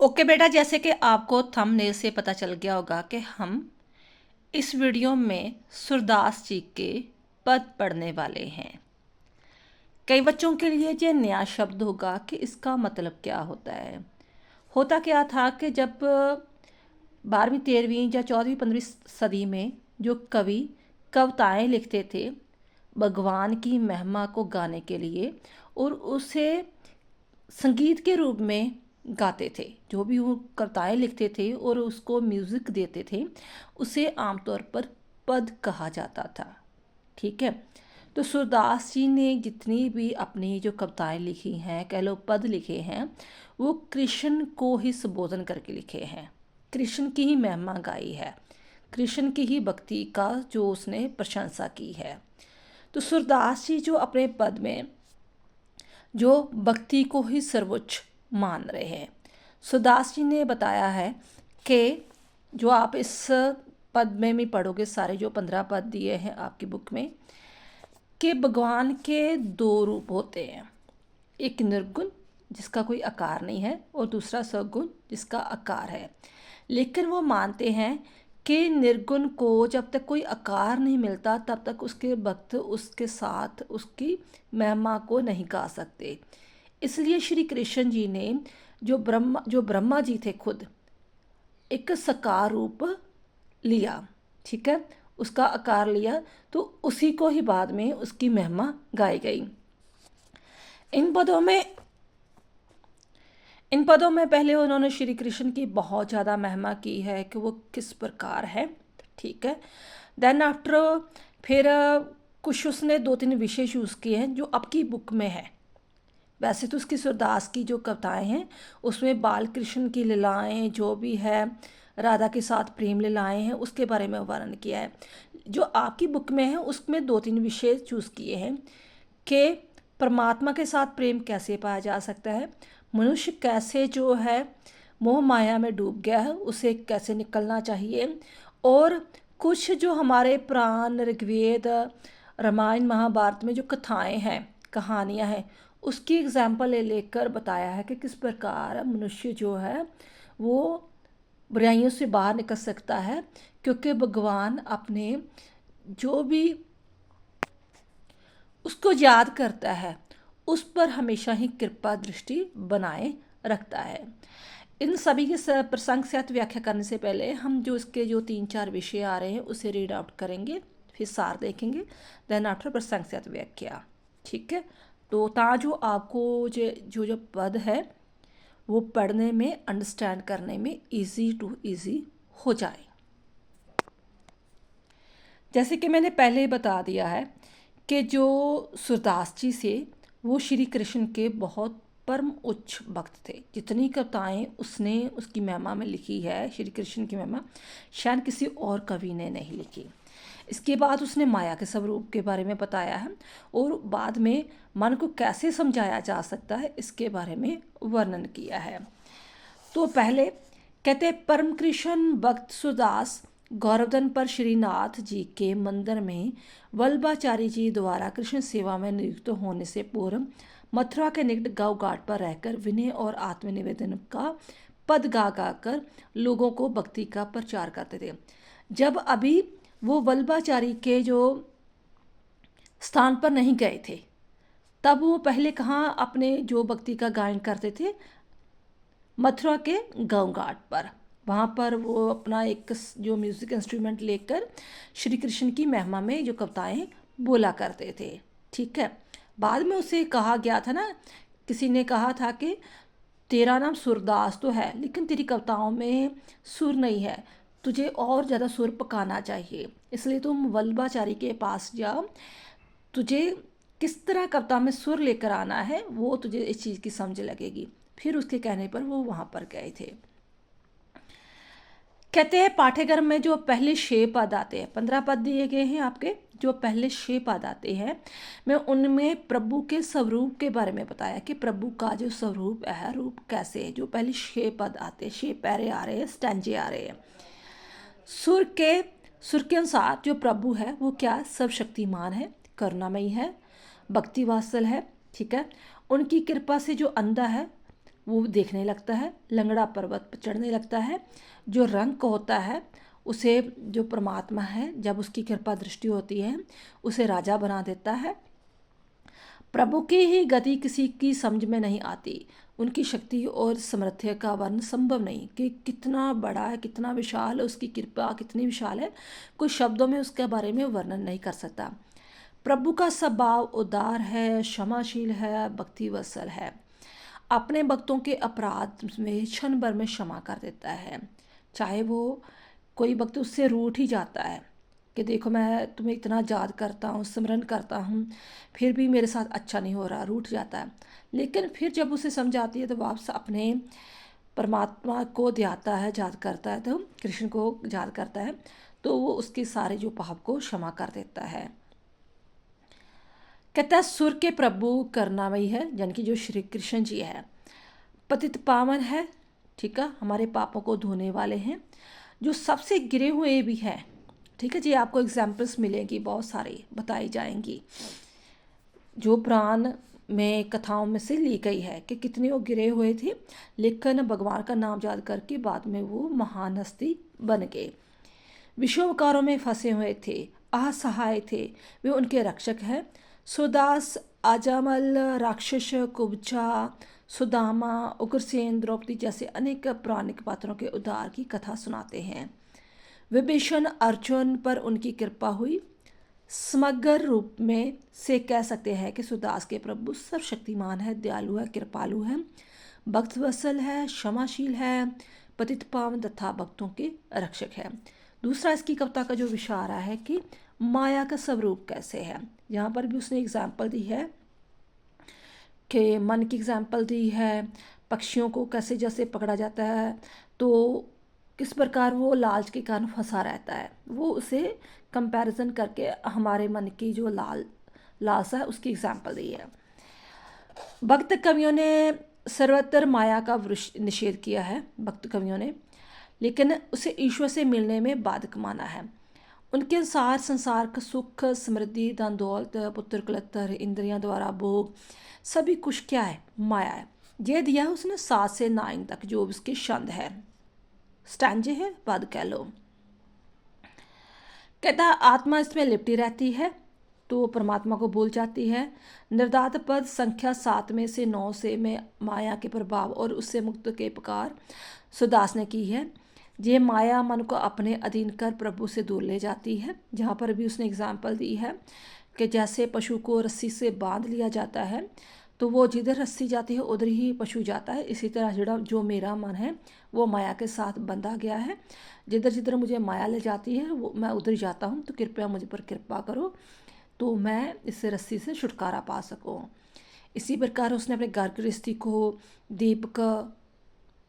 Okay बेटा, जैसे कि आपको थंबनेल से पता चल गया होगा कि हम इस वीडियो में सूरदास जी के पद पढ़ने वाले हैं। कई बच्चों के लिए ये नया शब्द होगा कि इसका मतलब क्या होता है। होता क्या था कि जब 12वीं 13वीं या 14वीं 15वीं सदी में जो कवि कविताएं लिखते थे भगवान की महिमा को गाने के लिए और उसे संगीत के रूप में गाते थे, जो भी वो कविताएं लिखते थे और उसको म्यूज़िक देते थे, उसे आमतौर पर पद कहा जाता था। ठीक है। तो सूरदास जी ने जितनी भी अपनी जो कविताएं लिखी हैं, कह लो पद लिखे हैं, वो कृष्ण को ही संबोधन करके लिखे हैं। कृष्ण की ही महिमा गाई है, कृष्ण की ही भक्ति का जो उसने प्रशंसा की है। तो सूरदास जी जो अपने पद में जो भक्ति को ही सर्वोच्च मान रहे हैं। सूरदास जी ने बताया है कि जो आप इस पद में भी पढ़ोगे, सारे जो 15 पद दिए हैं आपकी बुक में, कि भगवान के दो रूप होते हैं। एक निर्गुण जिसका कोई आकार नहीं है और दूसरा सगुण जिसका आकार है। लेकिन वो मानते हैं कि निर्गुण को जब तक कोई आकार नहीं मिलता तब तक उसके भक्त उसके साथ उसकी महिमा को नहीं गा सकते। इसलिए श्री कृष्ण जी ने जो ब्रह्मा जी थे खुद एक साकार रूप लिया। ठीक है, उसका आकार लिया, तो उसी को ही बाद में उसकी महिमा गाई गई। इन पदों में इन पदों में पहले उन्होंने श्री कृष्ण की बहुत ज़्यादा महिमा की है कि वो किस प्रकार है। ठीक है। देन आफ्टर फिर कुछ उसने 2-3 विषय चूज़ किए हैं जो आपकी बुक में है। वैसे तो उसकी सूरदास की जो कविताएं हैं उसमें बाल कृष्ण की लीलाएं जो भी है, राधा के साथ प्रेम लीलाएं हैं, उसके बारे में वर्णन किया है। जो आपकी बुक में है उसमें 2-3 विषय चूज़ किए हैं कि परमात्मा के साथ प्रेम कैसे पाया जा सकता है, मनुष्य कैसे जो है मोह माया में डूब गया है उसे कैसे निकलना चाहिए, और कुछ जो हमारे पुराण ऋग्वेद रामायण महाभारत में जो कथाएं हैं, कहानियां हैं, उसकी एग्जाम्पल लेकर बताया है कि किस प्रकार मनुष्य जो है वो बुराइयों से बाहर निकल सकता है, क्योंकि भगवान अपने जो भी उसको याद करता है उस पर हमेशा ही कृपा दृष्टि बनाए रखता है। इन सभी के प्रसंग सहित व्याख्या करने से पहले हम जो इसके जो 3-4 विषय आ रहे हैं उसे रीड आउट करेंगे, फिर सार देखेंगे, देन आफ्टर प्रसंग सहित व्याख्या। ठीक है। तो जो आपको जो जो पद है वो पढ़ने में, अंडरस्टैंड करने में इजी टू इजी हो जाए। जैसे कि मैंने पहले ही बता दिया है कि जो सूरदास जी से वो श्री कृष्ण के बहुत परम उच्च भक्त थे। जितनी कविताएं उसने उसकी महिमा में लिखी है, श्री कृष्ण की महिमा, शायद किसी और कवि ने नहीं लिखी। इसके बाद उसने माया के स्वरूप के बारे में बताया है और बाद में मन को कैसे समझाया जा सकता है इसके बारे में वर्णन किया है। तो पहले कहते परम कृष्ण भक्त सूरदास गौरवधन पर श्रीनाथ जी के मंदिर में वल्लभाचारी जी द्वारा कृष्ण सेवा में नियुक्त होने से पूर्व मथुरा के निकट गौ घाट पर रहकर विनय और आत्मनिवेदन का पद गा गा कर लोगों को भक्ति का प्रचार करते थे। जब अभी वो वल्लभाचारी के जो स्थान पर नहीं गए थे तब वो पहले कहाँ अपने जो भक्ति का गायन करते थे, मथुरा के गौ घाट पर। वहाँ पर वो अपना एक जो म्यूज़िक इंस्ट्रूमेंट लेकर श्री कृष्ण की महिमा में जो कविताएं बोला करते थे। ठीक है। बाद में उसे कहा गया था ना, किसी ने कहा था कि तेरा नाम सूरदास तो है लेकिन तेरी कविताओं में सुर नहीं है, तुझे और ज़्यादा सुर पकाना चाहिए, इसलिए तुम वल्लभाचारी के पास जाओ, तुझे किस तरह कविता में सुर लेकर आना है वो तुझे इस चीज़ की समझ लगेगी। फिर उसके कहने पर वो वहाँ पर गए थे। कहते हैं पाठ्यक्रम में जो पहले 6 पद आते हैं, 15 पद दिए गए हैं आपके, जो पहले 6 पद आते हैं मैं उनमें प्रभु के स्वरूप के बारे में बताया कि प्रभु का जो स्वरूप है, रूप कैसे है। जो पहले 6 पद आते हैं, 6 पैरे आ रहे हैं, स्टैंजे आ रहे हैं। सुर के अनुसार जो प्रभु है वो क्या, सर्वशक्तिमान है, करुणामयी है, भक्ति वात्सल है। ठीक है। उनकी कृपा से जो अंधा है वो देखने लगता है, लंगड़ा पर्वत पर चढ़ने लगता है। जो रंक होता है उसे जो परमात्मा है जब उसकी कृपा दृष्टि होती है उसे राजा बना देता है। प्रभु की ही गति किसी की समझ में नहीं आती। उनकी शक्ति और सामर्थ्य का वर्णन संभव नहीं कि कितना बड़ा है, कितना विशाल है, उसकी कृपा कितनी विशाल है, कोई शब्दों में उसके बारे में वर्णन नहीं कर सकता। प्रभु का स्वभाव उदार है, क्षमाशील है, भक्ति वत्सल है। अपने भक्तों के अपराध में क्षण भर में क्षमा कर देता है। चाहे वो कोई भक्त उससे रूठ ही जाता है कि देखो मैं तुम्हें इतना याद करता हूँ, स्मरण करता हूँ, फिर भी मेरे साथ अच्छा नहीं हो रहा, रूठ जाता है। लेकिन फिर जब उसे समझ आती है तो वापस अपने परमात्मा को ध्याता है, याद करता है, तो कृष्ण को याद करता है, तो वो उसके सारे जो पाप को क्षमा कर देता है। कहता है सुर के प्रभु करुणामयी है, यानी कि जो श्री कृष्ण जी है। पतित पावन है, ठीक है, हमारे पापों को धोने वाले हैं। जो सबसे गिरे हुए भी हैं, ठीक है जी, आपको एग्जाम्पल्स मिलेंगी, बहुत सारी बताई जाएंगी जो पुराण में कथाओं में से ली गई है कि कितने वो गिरे हुए थे, लेकिन भगवान का नाम याद करके बाद में वो महान हस्ती बन गए। विषोवकारों में फंसे हुए थे, असहाय थे, वे उनके रक्षक हैं। सुदास, अजामल, राक्षस, कुब्जा, सुदामा, उग्रसेन, द्रौपदी जैसे अनेक पौराणिक पात्रों के उद्धार की कथा सुनाते हैं। विभीषण अर्जुन पर उनकी कृपा हुई। समग्र रूप में से कह सकते हैं कि सुदास के प्रभु सर्वशक्तिमान है, दयालु है, कृपालु है, भक्त वत्सल है, क्षमाशील है, पतित पावन तथा भक्तों के रक्षक है। दूसरा इसकी कविता का जो विषय आ रहा है कि माया का स्वरूप कैसे है। यहाँ पर भी उसने एग्जाम्पल दी है कि मन की एग्जाम्पल दी है, पक्षियों को कैसे जैसे पकड़ा जाता है तो किस प्रकार वो लालच के कारण फंसा रहता है, वो उसे कंपैरिजन करके हमारे मन की जो लालसा है उसकी एग्जाम्पल दी है। भक्त कवियों ने सर्वत्र माया का निषेध किया है, भक्त कवियों ने, लेकिन उसे ईश्वर से मिलने में बाधक माना है। उनके अनुसार संसार का सुख, समृद्धि, धन दौलत, पुत्र कलत्तर, इंद्रियां द्वारा भोग, सभी कुछ क्या है, माया है। ये दिया है उसने 7 से 9 तक जो उसके छंद है, स्टैंजे है, पद कह लो। कहता आत्मा इसमें लिपटी रहती है तो परमात्मा को भूल जाती है। निर्धात पद संख्या 7 में से 9 से में माया के प्रभाव और उससे मुक्त के पुकार सुदास ने की है। ये माया मन को अपने अधीन कर प्रभु से दूर ले जाती है। जहाँ पर भी उसने एग्जाम्पल दी है कि जैसे पशु को रस्सी से बांध लिया जाता है तो वो जिधर रस्सी जाती है उधर ही पशु जाता है, इसी तरह जो मेरा मन है वो माया के साथ बंधा गया है। जिधर जिधर मुझे माया ले जाती है वो मैं उधर जाता हूँ, तो कृपया मुझ पर कृपा करो तो मैं इस रस्सी से छुटकारा पा सकूँ। इसी प्रकार उसने अपने घर गृहस्थी को दीपक,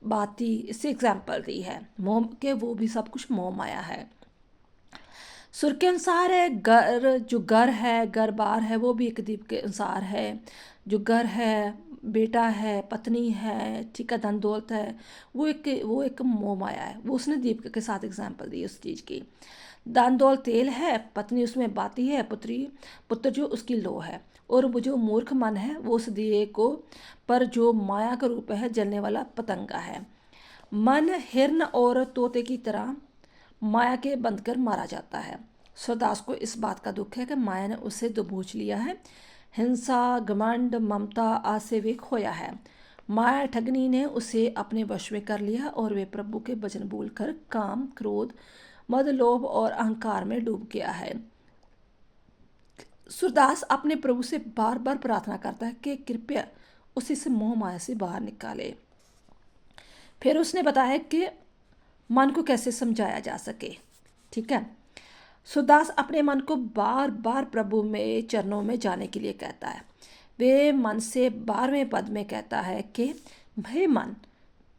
बाती इससे एग्जाम्पल दी है, मोह के वो भी सब कुछ मोह माया है। सुर के अनुसार है घर, जो घर है, घर बार है, वो भी एक दीप के अनुसार है। जो घर है, बेटा है, पत्नी है, ठीक है, धन दौलत है, वो एक मोह माया है। वो उसने दीप के साथ एग्जाम्पल दी उस चीज़ की। दान दौल तेल है, पत्नी उसमें बाती है, पुत्र जो उसकी लो है, और वो जो मूर्ख मन है वो उस दिए को पर जो माया का रूप है जलने वाला पतंगा है। मन हिरन और तोते की तरह माया के बंध कर मारा जाता है। सुदास को इस बात का दुख है कि माया ने उसे दबोच लिया है। हिंसा, घमंड, ममता आदि से वे खोया है। माया ठगनी ने उसे अपने वश में कर लिया और वे प्रभु के भजन भूलकर काम, क्रोध, मद, लोभ और अहंकार में डूब गया है। सूरदास अपने प्रभु से बार बार प्रार्थना करता है कि कृपया उसे इस मोह माया से बाहर निकाले। फिर उसने बताया कि मन को कैसे समझाया जा सके, ठीक है। सूरदास अपने मन को बार बार प्रभु में चरणों में जाने के लिए कहता है। वे मन से 12वें पद में कहता है कि भाई मन,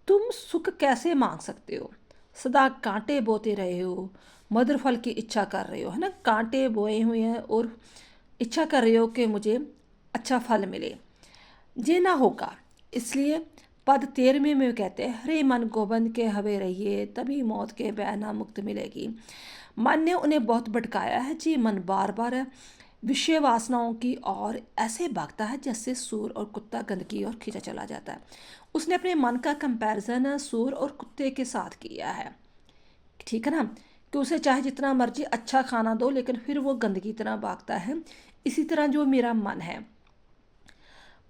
तुम सुख कैसे मांग सकते हो, सदा कांटे बोते रहे हो, मधुर फल की इच्छा कर रहे हो, है ना, कांटे बोए हुए हैं और इच्छा कर रहे हो कि मुझे अच्छा फल मिले, ये ना होगा। इसलिए पद 13वें में कहते हैं, हरे मन गोबंद के हवे रहिए, तभी मौत के भय ना मुक्त मिलेगी। मन ने उन्हें बहुत भटकाया है जी। मन बार बार विषय वासनाओं की ओर ऐसे भागता है जैसे सूर और कुत्ता गंदगी की ओर खींचा चला जाता है। उसने अपने मन का कंपैरिजन सूर और कुत्ते के साथ किया है, ठीक है ना, कि उसे चाहे जितना मर्जी अच्छा खाना दो लेकिन फिर वो गंदगी की तरह भागता है। इसी तरह जो मेरा मन है,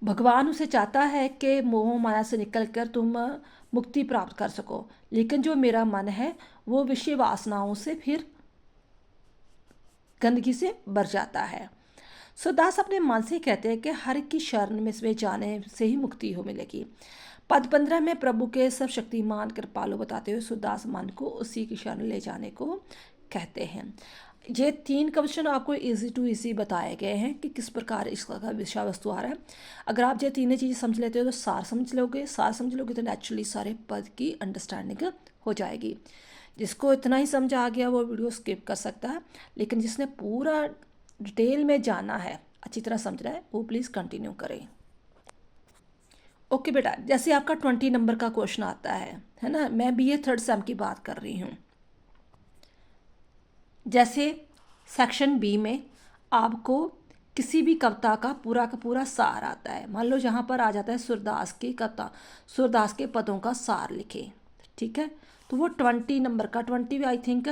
भगवान उसे चाहता है कि मोह माया से निकलकर तुम मुक्ति प्राप्त कर सको, लेकिन जो मेरा मन है वो विषय वासनाओं से फिर गंदगी से भर जाता है। सूरदास अपने मन से कहते हैं कि हर की शरण में इसमें जाने से ही मुक्ति हो मिलेगी। पद 15 में प्रभु के सर्वशक्तिमान कृपालु बताते हुए सूरदास मन को उसी की शरण ले जाने को कहते हैं। ये 3 क्वेश्चन आपको इजी टू इजी बताए गए हैं कि किस प्रकार इसका विषय वस्तु आ रहा है। अगर आप ये तीनों चीज़ें समझ लेते हो तो सार समझ लोगे तो नेचुरली सारे पद की अंडरस्टैंडिंग हो जाएगी। जिसको इतना ही समझ आ गया वो वीडियो स्किप कर सकता है, लेकिन जिसने पूरा डिटेल में जाना है, अच्छी तरह समझ रहा है, वो प्लीज़ कंटिन्यू करें। ओके बेटा, जैसे आपका 20 नंबर का क्वेश्चन आता है ना, मैं BA 3rd सेम की बात कर रही हूँ। जैसे सेक्शन B में आपको किसी भी कविता का पूरा सार आता है। मान लो यहाँ पर आ जाता है सूरदास की कविता, सूरदास के पदों का सार लिखे, ठीक है, तो वो 20 नंबर का, 20 आई थिंक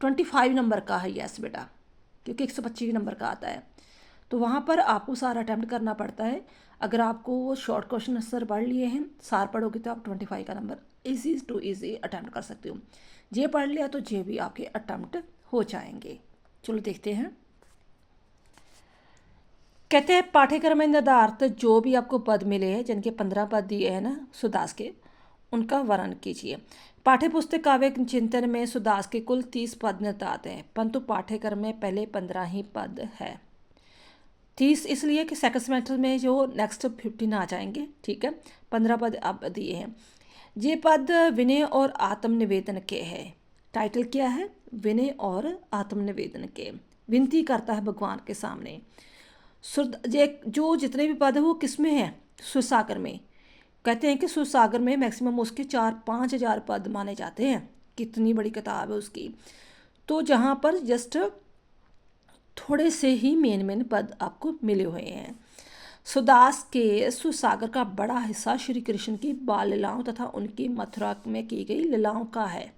25 नंबर का है, यस बेटा, क्योंकि 125 नंबर का आता है। तो वहाँ पर आपको सार अटैम्प्ट करना पड़ता है। अगर आपको वो शॉर्ट क्वेश्चन आंसर पढ़ लिए हैं, सार पढ़ोगे तो आप 25 का number easy to easy attempt कर सकते हो। ये पढ़ लिया तो ये भी आपके अटैम्प्ट हो जाएंगे। चलो देखते हैं। कहते हैं पाठ्यक्रम में निर्धारित जो भी आपको पद मिले हैं, जिनके 15 पद दिए हैं ना सूरदास के, उनका वर्णन कीजिए। पाठ्य पुस्तक काव्य चिंतन में सूरदास के कुल 30 पद निर्धारित हैं, परंतु पाठ्यक्रम में पहले 15 ही पद है। 30 इसलिए कि सेकंड सेमेस्टर में जो नेक्स्ट 15 आ जाएंगे, ठीक है। 15 पद अब दिए हैं। ये पद विनय और आत्मनिवेदन के हैं। टाइटल क्या है? विनय और आत्मनिवेदन के। विनती करता है भगवान के सामने। जो जितने भी पद है वो किस में है? सुरसागर में। कहते हैं कि सुरसागर में मैक्सिमम उसके 4-5 हज़ार पद माने जाते हैं। कितनी बड़ी किताब है उसकी। तो जहाँ पर जस्ट थोड़े से ही मेन पद आपको मिले हुए हैं। सूरदास के सुरसागर का बड़ा हिस्सा श्री कृष्ण की बाल लीलाओं तथा उनकी मथुरा में की गई लीलाओं का है।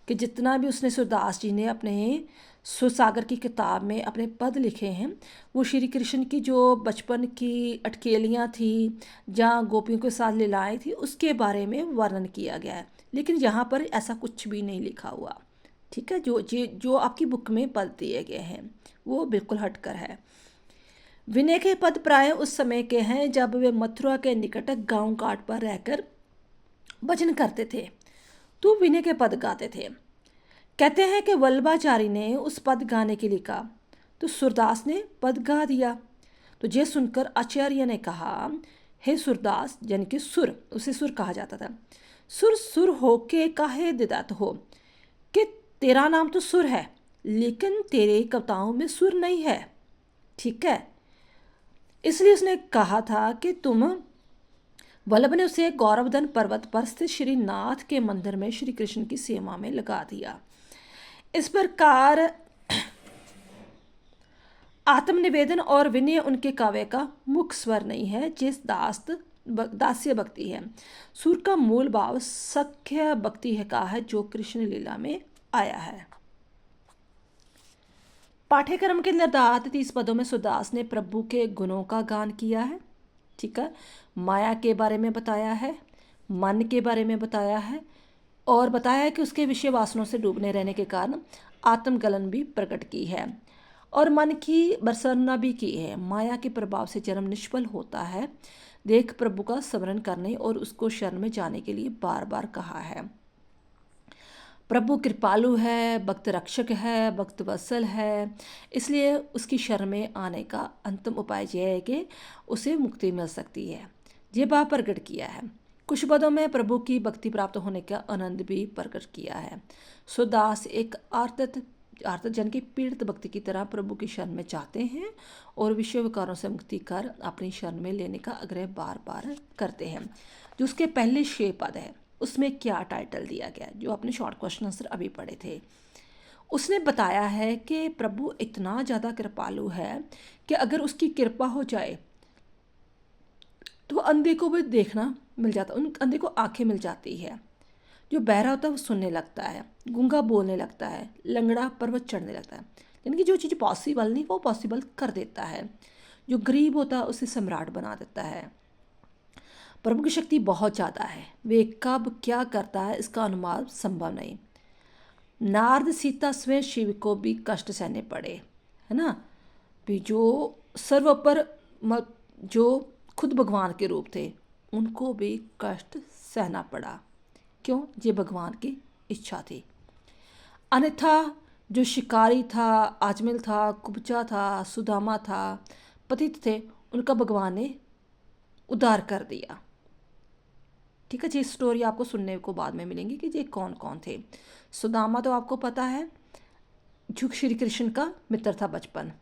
कि जितना भी उसने सूरदास जी ने अपने सुरसागर की किताब में अपने पद लिखे हैं, वो श्री कृष्ण की जो बचपन की अटकेलियाँ थी, जहाँ गोपियों के साथ लीलाएँ थी, उसके बारे में वर्णन किया गया है। लेकिन यहाँ पर ऐसा कुछ भी नहीं लिखा हुआ, ठीक है। जो आपकी बुक में पद दिए गए हैं वो बिल्कुल हटकर है। विनय के पद प्राय उस समय के हैं जब वे मथुरा के निकट गांव घाट पर रहकर भजन करते थे, तो विनय के पद गाते थे। कहते हैं कि वल्लभाचारी ने उस पद गाने के लिए कहा, तो सूरदास ने पद गा दिया। तो ये सुनकर आचार्य ने कहा, हे सूरदास, यानी कि सुर, उसे सुर कहा जाता था, सुर होके काहे दिदात हो, कि तेरा नाम तो सुर है लेकिन तेरे कविताओं में सुर नहीं है, ठीक है। इसलिए उसने कहा था कि तुम, वल्लभ ने उसे गौरवधन पर्वत पर स्थित श्रीनाथ के मंदिर में श्री कृष्ण की सेवा में लगा दिया। इस प्रकार आत्मनिवेदन और विनय उनके काव्य का मुख्य स्वर नहीं है, जिस दास्य भक्ति है। सुर का मूल भाव सख्य भक्ति है का है, जो कृष्ण लीला में आया है। पाठ्यक्रम के निर्धारित 30 पदों में सूरदास ने प्रभु के गुणों का गान किया है, ठीक है। माया के बारे में बताया है, मन के बारे में बताया है, और बताया है कि उसके विषय वासनों से डूबने रहने के कारण आत्मगलन भी प्रकट की है, और मन की बरसरना भी की है। माया के प्रभाव से जन्म निष्फल होता है। देख प्रभु का स्मरण करने और उसको शरण में जाने के लिए बार बार कहा है। प्रभु कृपालु है, भक्त रक्षक है, भक्त वत्सल है, इसलिए उसकी शरण में आने का अंतिम उपाय यह है कि उसे मुक्ति मिल सकती है। ये भाव प्रकट किया है। कुछ पदों में प्रभु की भक्ति प्राप्त होने का आनंद भी प्रकट किया है। सूरदास एक आर्त जन की पीड़ित भक्ति की तरह प्रभु की शरण में जाते हैं और विषय विकारों से मुक्ति कर अपनी शरण में लेने का आग्रह बार बार करते हैं। जो उसके पहले 6 पद है उसमें क्या टाइटल दिया गया, जो आपने शॉर्ट क्वेश्चन आंसर अभी पढ़े थे, उसने बताया है कि प्रभु इतना ज़्यादा कृपालु है कि अगर उसकी कृपा हो जाए तो अंधे को भी देखना मिल जाता, उन अंधे को आंखें मिल जाती है। जो बहरा होता है वो सुनने लगता है, गूंगा बोलने लगता है, लंगड़ा पर्वत चढ़ने लगता है। यानी कि जो चीज़ पॉसिबल नहीं वो पॉसिबल कर देता है। जो गरीब होता है उसे सम्राट बना देता है। प्रभु की शक्ति बहुत ज़्यादा है, वे कब क्या करता है इसका अनुमान संभव नहीं। नारद सीता स्वयं शिव को भी कष्ट सहने पड़े, है ना। भी जो सर्वोपर जो खुद भगवान के रूप थे उनको भी कष्ट सहना पड़ा। क्यों? ये भगवान की इच्छा थी। अन्यथा जो शिकारी था, आजमल था, कुब्जा था, सुदामा था, पतित थे, उनका भगवान ने उद्धार कर दिया। ठीक है जी, स्टोरी आपको सुनने को बाद में मिलेंगी कि ये कौन कौन थे। सुदामा तो आपको पता है जो श्री कृष्ण का मित्र था बचपन।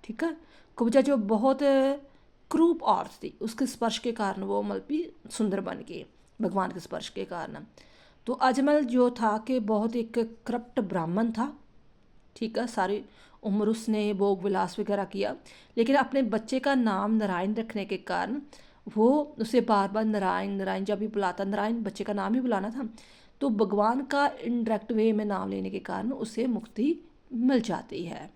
ठीक है। कुब्जा जो बहुत क्रूप औरत थी, उसके स्पर्श के कारण वो मतलब भी सुंदर बन गई भगवान के स्पर्श के कारण। तो अजमल जो था कि बहुत एक करप्ट ब्राह्मण था। ठीक है। सारी उम्र उसने भोग विलास वगैरह किया, लेकिन अपने बच्चे का नाम नारायण रखने के कारण वो उसे बार बार नारायण नारायण जब भी बुलाता, नारायण बच्चे का नाम ही बुलाना था, तो भगवान का इनडायरेक्ट वे में नाम लेने के कारण उसे मुक्ति मिल जाती है।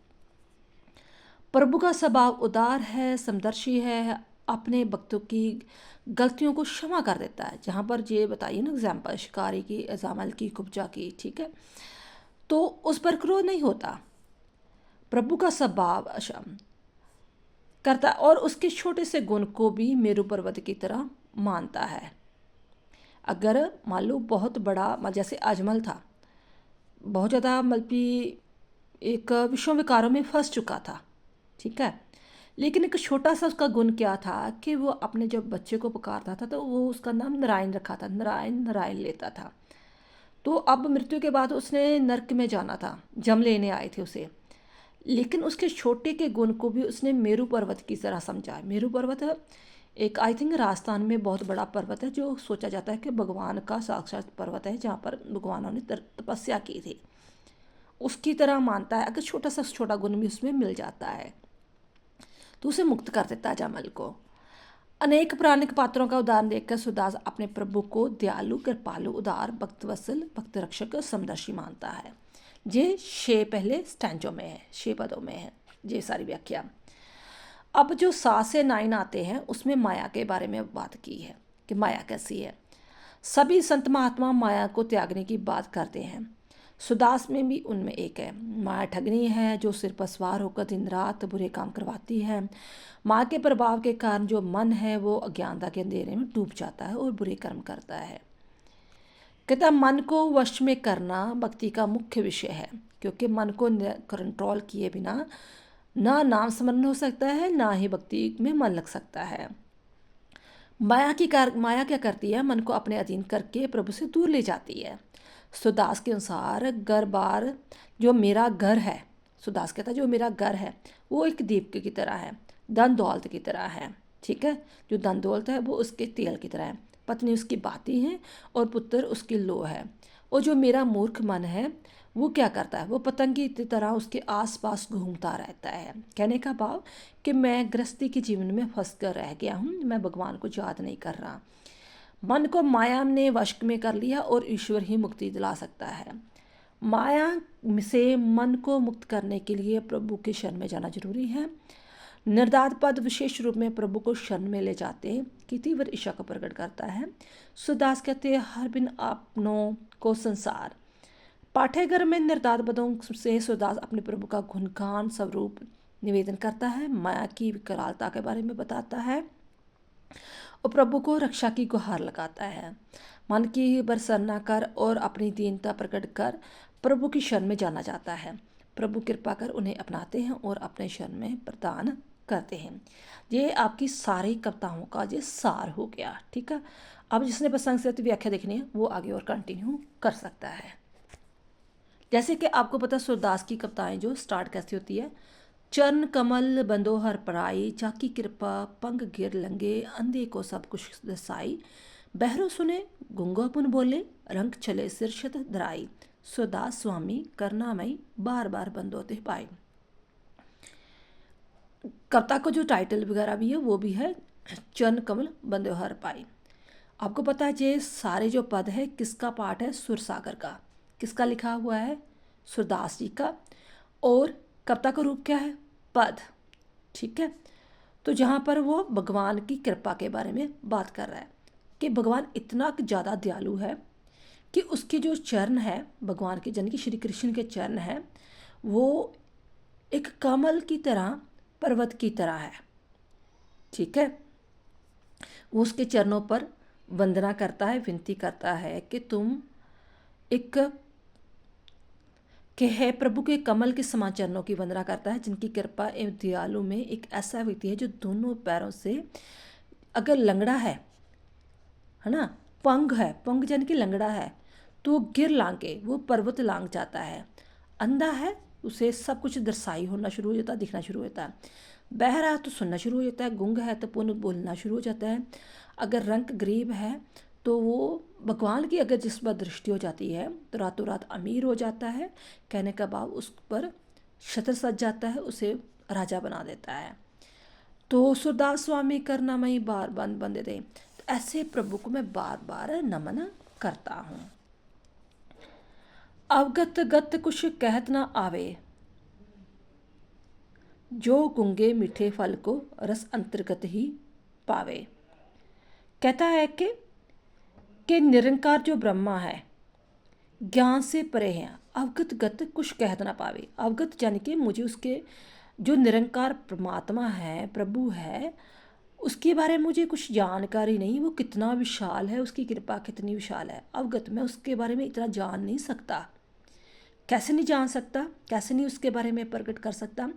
प्रभु का स्वभाव उदार है, समदर्शी है, अपने भक्तों की गलतियों को क्षमा कर देता है। जहाँ पर ये बताइए ना एग्जाम्पल शिकारी की, अजामल की, कुब्जा की, ठीक है, तो उस पर क्रोध नहीं होता। प्रभु का स्वभाव अक्षम करता और उसके छोटे से गुण को भी मेरु पर्वत की तरह मानता है। अगर मान लो बहुत बड़ा जैसे अजमल था, बहुत ज़्यादा मतलब एक विषम विकारों में फंस चुका था। ठीक है। लेकिन एक छोटा सा उसका गुण क्या था कि वो अपने जब बच्चे को पुकारता था तो वो उसका नाम नारायण रखा था, नारायण नारायण लेता था। तो अब मृत्यु के बाद उसने नरक में जाना था, जम लेने आए थे उसे, लेकिन उसके छोटे के गुण को भी उसने मेरु पर्वत की तरह समझा। मेरु पर्वत एक आई थिंक राजस्थान में बहुत बड़ा पर्वत है, जो सोचा जाता है कि भगवान का साक्षात पर्वत है, जहाँ पर भगवानों ने तपस्या की थी, उसकी तरह मानता है। अगर छोटा सा छोटा गुण भी उसमें मिल जाता है तो उसे मुक्त कर देता है जामल को। अनेक पौराणिक पात्रों का उदाहरण देखकर सूरदास अपने प्रभु को दयालु, कृपालु, उदार, भक्तवत्सल, भक्त रक्षक, समदर्शी मानता है। ये 6 पहले स्टैंजों में है, 6 पदों में है ये सारी व्याख्या। अब जो 7 से 9 आते हैं उसमें माया के बारे में बात की है कि माया कैसी है। सभी संत महात्मा माया को त्यागने की बात करते हैं, सुदास में भी उनमें एक है। माया ठगनी है जो सिर पर सवार होकर दिन रात बुरे काम करवाती है। माया के प्रभाव के कारण जो मन है वो अज्ञानता के अंधेरे में डूब जाता है और बुरे कर्म करता है। कहता मन को वश में करना भक्ति का मुख्य विषय है, क्योंकि मन को कंट्रोल किए बिना ना नाम स्मरण हो सकता है, ना ही भक्ति में मन लग सकता है। माया क्या करती है? मन को अपने अधीन करके प्रभु से दूर ले जाती है। सुदास के अनुसार घर बार जो मेरा घर है, सुदास कहता है जो मेरा घर है वो एक दीप की तरह है, धन दौलत की तरह है। ठीक है। जो धन दौलत है वो उसके तेल की तरह है, पत्नी उसकी बाती है और पुत्र उसकी लो है। और जो मेरा मूर्ख मन है वो क्या करता है? वो पतंग की तरह उसके आसपास घूमता रहता है। कहने का भाव कि मैं गृहस्थी के जीवन में फंस कर रह गया हूँ, मैं भगवान को याद नहीं कर रहा। मन को माया ने वश में कर लिया और ईश्वर ही मुक्ति दिला सकता है। माया से मन को मुक्त करने के लिए प्रभु के शरण में जाना जरूरी है। निर्दात पद विशेष रूप में प्रभु को शरण में ले जाते की तीव्र इच्छा को प्रकट करता है। सुदास कहते हैं हर बिन अपनों को संसार। पाठ्यक्रम में निर्दात पदों से सुदास अपने प्रभु का गुणगान स्वरूप निवेदन करता है, माया की विकरालता के बारे में बताता है और प्रभु को रक्षा की गुहार लगाता है। मन की बरसरना कर और अपनी दीनता प्रकट कर प्रभु की शरण में जाना जाता है। प्रभु कृपा कर उन्हें अपनाते हैं और अपने शरण में प्रदान करते हैं। ये आपकी सारी कविताओं का ये सार हो गया। ठीक है। अब जिसने प्रसंग से व्याख्या देखनी है वो आगे और कंटिन्यू कर सकता है। जैसे कि आपको पता सूरदास की कविताएं जो स्टार्ट कैसी होती है, चरण कमल बंदो हर पराई, चाकी कृपा पंग गिर लंगे, अंधे को सब कुछ दसाई, बहरो सुने गुंगो पुन बोले, रंग चले सिरशत धराई, सूरदास स्वामी करुणामयी बार बार बंद होते पाए। कविता को जो टाइटल वगैरह भी है वो भी है चरण कमल बंदो हर पाए। आपको पता है ये सारे जो पद है किसका पाठ है? सुरसागर का। किसका लिखा हुआ है? सूरदास जी का। और कविता का रूप क्या है? पद। ठीक है। तो जहाँ पर वो भगवान की कृपा के बारे में बात कर रहा है कि भगवान इतना ज़्यादा दयालु है कि उसके जो चरण है भगवान के, जन की श्री कृष्ण के चरण है, वो एक कमल की तरह, पर्वत की तरह है। ठीक है। वो उसके चरणों पर वंदना करता है, विनती करता है कि तुम एक कि है प्रभु के कमल के समान चरणों की वंदना करता है, जिनकी कृपा एवं दयालु में एक ऐसा व्यक्ति है जो दोनों पैरों से, अगर लंगड़ा है ना, पंग है, पंग जन की लंगड़ा है तो गिर लांगे वो पर्वत लांग जाता है। अंधा है उसे सब कुछ दर्शाई होना शुरू हो जाता है, दिखना शुरू हो जाता है। बहरा है तो सुनना शुरू हो जाता है। गूंग है तो पुनः बोलना शुरू हो जाता है। अगर रंग गरीब है तो वो भगवान की अगर जिस पर दृष्टि हो जाती है तो रातों रात अमीर हो जाता है। कहने का भाव उस पर छत्र सज जाता है, उसे राजा बना देता है। तो सूरदास स्वामी करुणामयी बार बंद बंदे दे। तो ऐसे प्रभु को मैं बार बार नमन करता हूँ। अवगत गत कुछ कहत ना आवे, जो गुंगे मीठे फल को रस अंतर्गत ही पावे। कहता है कि निरंकार जो ब्रह्मा है ज्ञान से परे है। अवगत गत कुछ कहत ना पावे। अवगत यानी कि मुझे उसके जो निरंकार परमात्मा है, प्रभु है, उसके बारे में मुझे कुछ जानकारी नहीं। वो कितना विशाल है, उसकी कृपा कितनी विशाल है। अवगत मैं उसके बारे में इतना जान नहीं सकता। कैसे नहीं जान सकता? कैसे नहीं उसके बारे में प्रकट कर सकता?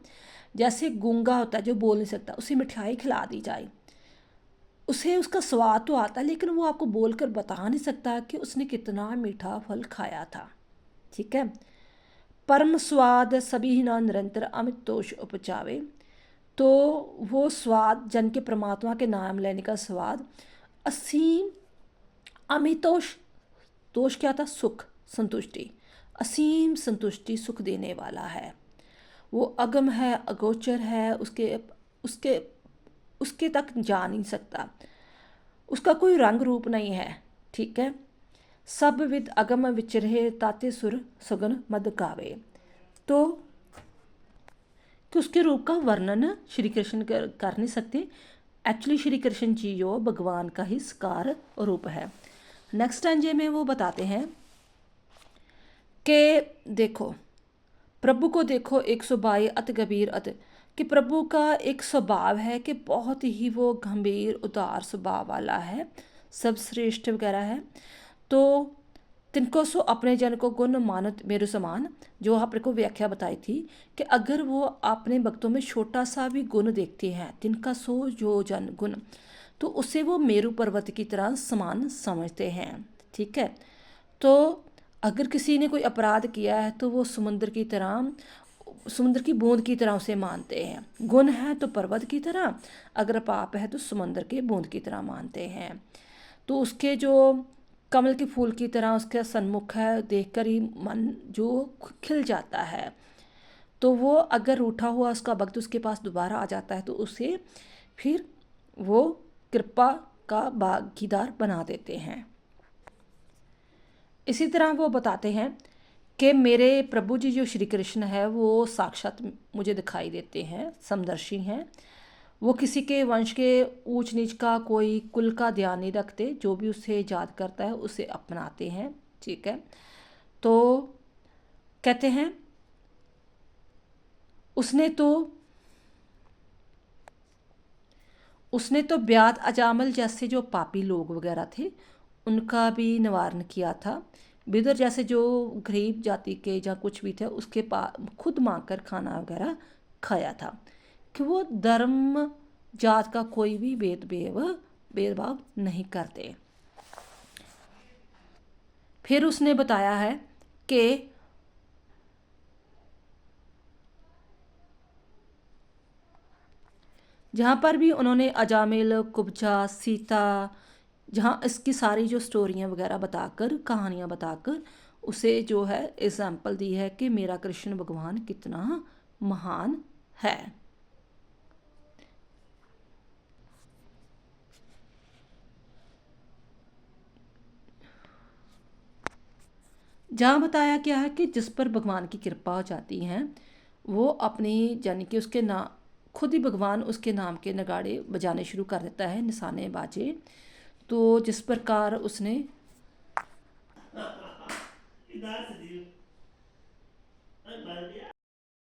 जैसे गूंगा होता है जो बोल नहीं सकता, उसे मिठाई खिला दी जाए, उसे उसका स्वाद तो आता है लेकिन वो आपको बोलकर बता नहीं सकता कि उसने कितना मीठा फल खाया था। ठीक है। परम स्वाद सभी ना निरंतर अमित तोष उपजावे। तो वो स्वाद जन के परमात्मा के नाम लेने का स्वाद असीम अमितोष, तोष क्या था? सुख, संतुष्टि, असीम संतुष्टि, सुख देने वाला है। वो अगम है, अगोचर है, उसके उसके उसके तक जा नहीं सकता, उसका कोई रंग रूप नहीं है। ठीक है। सब विद अगम विचरहे ताते सुर सगन मद गावे। तो कि उसके रूप का वर्णन श्री कृष्ण कर नहीं सकते। एक्चुअली श्री कृष्ण जी जो भगवान का ही साकार रूप है। नेक्स्ट अंजे में वो बताते हैं कि देखो प्रभु को देखो 122 अति गंभीर अति, कि प्रभु का एक स्वभाव है कि बहुत ही वो गंभीर उदार स्वभाव वाला है, सब श्रेष्ठ वगैरह है। तो तिनको सो अपने जन को गुण मानत मेरु समान, जो आपने को व्याख्या बताई थी कि अगर वो अपने भक्तों में छोटा सा भी गुण देखते हैं, तिनका सो जो जन गुण, तो उसे वो मेरु पर्वत की तरह समान समझते हैं। ठीक है। तो अगर किसी ने कोई अपराध किया है तो वो समुद्र की तरह, समुद्र की बूंद की तरह उसे मानते हैं। गुण है तो पर्वत की तरह, अगर पाप है तो समुद्र के बूंद की तरह मानते हैं। तो उसके जो कमल के फूल की तरह उसका सन्मुख है, देखकर ही मन जो खिल जाता है। तो वो अगर रूठा हुआ उसका भक्त उसके पास दोबारा आ जाता है तो उसे फिर वो कृपा का भागीदार बना देते हैं। इसी तरह वो बताते हैं कि मेरे प्रभु जी जो श्री कृष्ण है वो साक्षात मुझे दिखाई देते हैं, समदर्शी हैं। वो किसी के वंश के ऊंच नीच का, कोई कुल का ध्यान नहीं रखते, जो भी उसे याद करता है उसे अपनाते हैं। ठीक है। तो कहते हैं उसने तो ब्याद अजामल जैसे जो पापी लोग वगैरह थे उनका भी निवारण किया था। बिदर जैसे जो गरीब जाति के या कुछ भी थे उसके पास खुद मांग कर खाना वगैरह खाया था, कि वो धर्म जात का कोई भी भेदभाव नहीं करते। फिर उसने बताया है कि जहाँ पर भी उन्होंने अजामिल, कुब्जा, सीता, जहाँ इसकी सारी जो स्टोरियाँ वगैरह बताकर, कहानियाँ बताकर उसे जो है एग्जाम्पल दी है कि मेरा कृष्ण भगवान कितना महान है। जहाँ बताया गया है कि जिस पर भगवान की कृपा हो जाती है वो अपनी यानी कि उसके ना खुद ही भगवान उसके नाम के नगाड़े बजाने शुरू कर देता है, निशाने बाजे। तो जिस प्रकार उसने